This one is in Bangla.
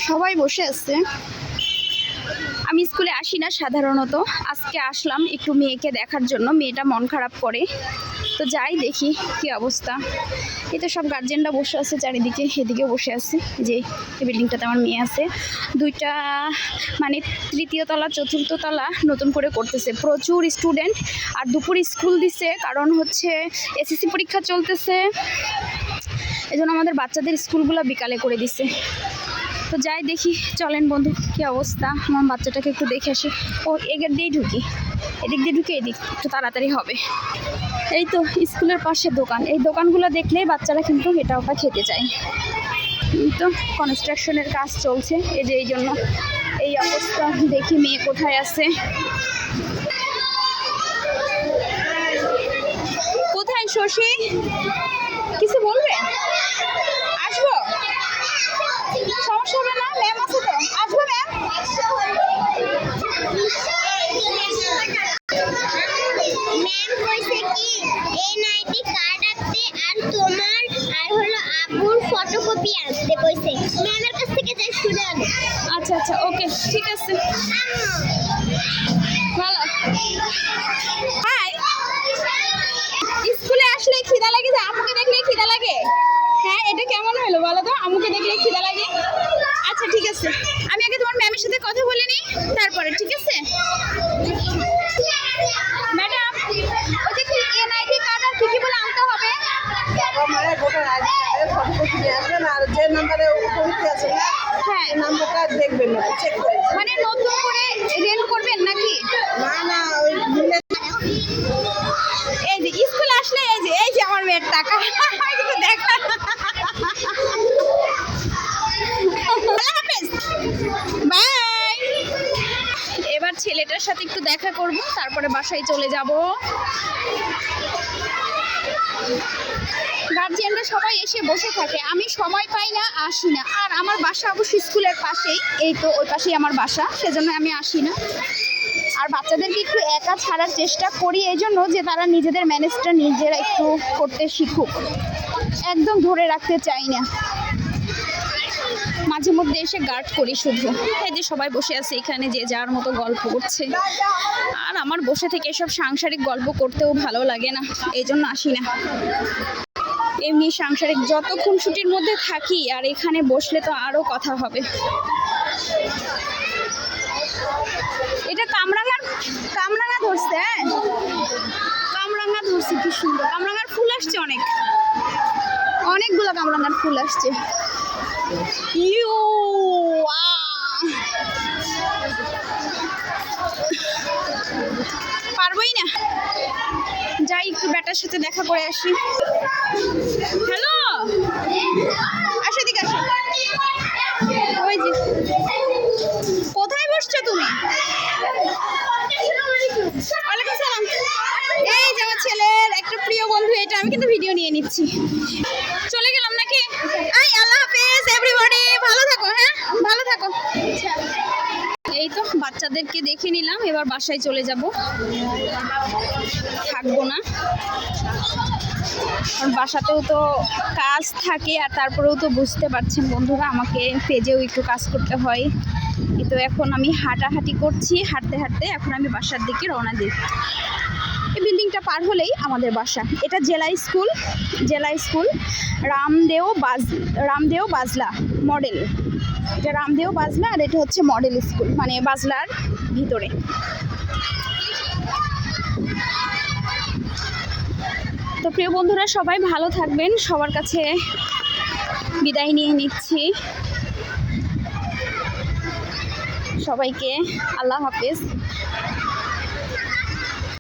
সবাই বসে আছে। আমি স্কুলে আসি না সাধারণত, আজকে আসলাম একটু মেয়েকে দেখার জন্য। মেয়েটা মন খারাপ করে, তো যাই দেখি কি অবস্থা। এই তো সব গার্জেনরা বসে আছে চারিদিকে, এদিকে বসে আছে। যে এই বিল্ডিংটাতে আমার মেয়ে আছে, দুইটা মানে তৃতীয় তলা চতুর্থ তলা নতুন করে করতেছে, প্রচুর স্টুডেন্ট। আর দুপুর স্কুল দিছে, কারণ হচ্ছে এসএসসি পরীক্ষা চলতেছে, এজন্য আমাদের বাচ্চাদের স্কুলগুলো বিকালে করে দিছে। তো যাই দেখি, চলেন বন্ধু কী অবস্থা। আমার বাচ্চাটাকে একটু দেখে আসি। ও এগের দিয়েই ঢুকি, এদিক দিয়ে ঢুকে এদিক একটু তাড়াতাড়ি হবে। এই তো স্কুলের পাশে দোকান, এই দোকানগুলো দেখলেই বাচ্চারা কিন্তু এটা ওটা খেতে চায়। তো কনস্ট্রাকশনের কাজ চলছে, এই যে এই জন্য এই অবস্থা। দেখি মেয়ে কোথায় আছে। কোথায় শশী, কিছু বলবে? আসবো, সমস্যা হবে না, ম্যাম আছে তো, আসবো ম্যাম। ম্যাম কইছে কি এই নাইটি কার্ড আনতে আর তোমার আর হলো আব্বুর ফটোকপি আনতে কইছে। ম্যামের কাছ থেকে যাই শুনে আনো। আচ্ছা আচ্ছা, ওকে ঠিক আছে, ভালো। হাই, স্কুলে আসলে খিদা লাগে, আম্মুকে দেখলে খিদা লাগে? হ্যাঁ, এটা কেমন হলো বলো তো, আম্মুকে দেখলে খিদা লাগে? আচ্ছা ঠিক আছে, আমি আগে তোমার ম্যামের সাথে কথা বলে নিই, তারপরে ঠিক আছে। ম্যাডাম, ওই যে এনআইডি কার্ড আর কি বলে আনতে হবে? মানে ভোটার আইডি কার্ডের ফটোকপি নিয়ে আসবেন, আর যে নাম্বারে উপস্থিত আছে না হ্যাঁ, নাম্বারটা দেখবেন, চেক করে। মানে নতুন করে রেল করবেন নাকি? না না, ওই এই যে স্কুল আসলে এই যে আমার মেয়ের টাকা কিন্তু দেখা। বাই। এবার ছেলেটার সাথে একটু দেখা করব, তারপরে বাসায় চলে যাব। গার্জিয়ানরা সবাই এসে বসে থাকে, আমি সময় পাই না, আসি না। আর আমার বাসা অবশ্য স্কুলের পাশেই, এই তো ওই পাশেই আমার বাসা, সেজন্য আমি আসি না। আর বাচ্চাদেরকে একটু একা ছাড়ার চেষ্টা করি, এই জন্য যে তারা নিজেদের ম্যানেজটা নিজেরা একটু করতে শিখুক, একদম ধরে রাখতে চাই না। মাঝে মধ্যে এসে গার্ড করি শুধু। এই যে সবাই বসে আছে এখানে, যে যার মতো গল্প করছে। আর আমার বসে থেকে এসব সাংসারিক গল্প করতেও ভালো লাগে না, এই জন্য আসি না। এমনি সাংসারিক যত খুনসুটির মধ্যে থাকি, আর এখানে বসলে তো আরও কথা হবে। এটা কামরাঙা ধরছে, হ্যাঁ কামরাঙা ধরছে, কি সুন্দর কামরাঙার ফুল আসছে, অনেকগুলো কামরাঙার ফুল আসছে। ইউ পারবোই না, যাই একটু ব্যাটার সাথে দেখা করে আসি। হ্যালো, আসো এদিকে আসো। ওই যে কোথায় বসছো তুমি? ওয়ালাইকুম সালাম। এই যে আমার ছেলের একটা প্রিয় বন্ধু, এটা আমি কিন্তু ভিডিও নিয়ে নিচ্ছি। চলে গেলাম নাকি? আই আল্লাহ হাফেজ এভরিবডি, ভালো থাকো। হ্যাঁ ভালো থাকো। এই তো বাচ্চাদেরকে দেখে নিলাম, এবার বাসায় চলে যাব, থাকবো না। কারণ বাসাতেও তো কাজ থাকে, আর তারপরেও তো বুঝতে পারছেন বন্ধুরা, আমাকে পেজেও একটু কাজ করতে হয়। কিন্তু এখন আমি হাঁটাহাঁটি করছি, হাঁটতে হাঁটতে এখন আমি বাসার দিকে রওনা দিই। এই বিল্ডিংটা পার হলেই আমাদের বাসা। এটা জেলা স্কুল রামদেও বাজলা মডেল। এটা রামদেও বাজলা, আর এটা হচ্ছে মডেল স্কুল, মানে বাজলার ভিতরে। তো প্রিয় বন্ধুরা, সবাই ভালো থাকবেন, সবার কাছে বিদায় নিয়ে নিচ্ছি। সবাইকে আল্লাহ হাফেজ।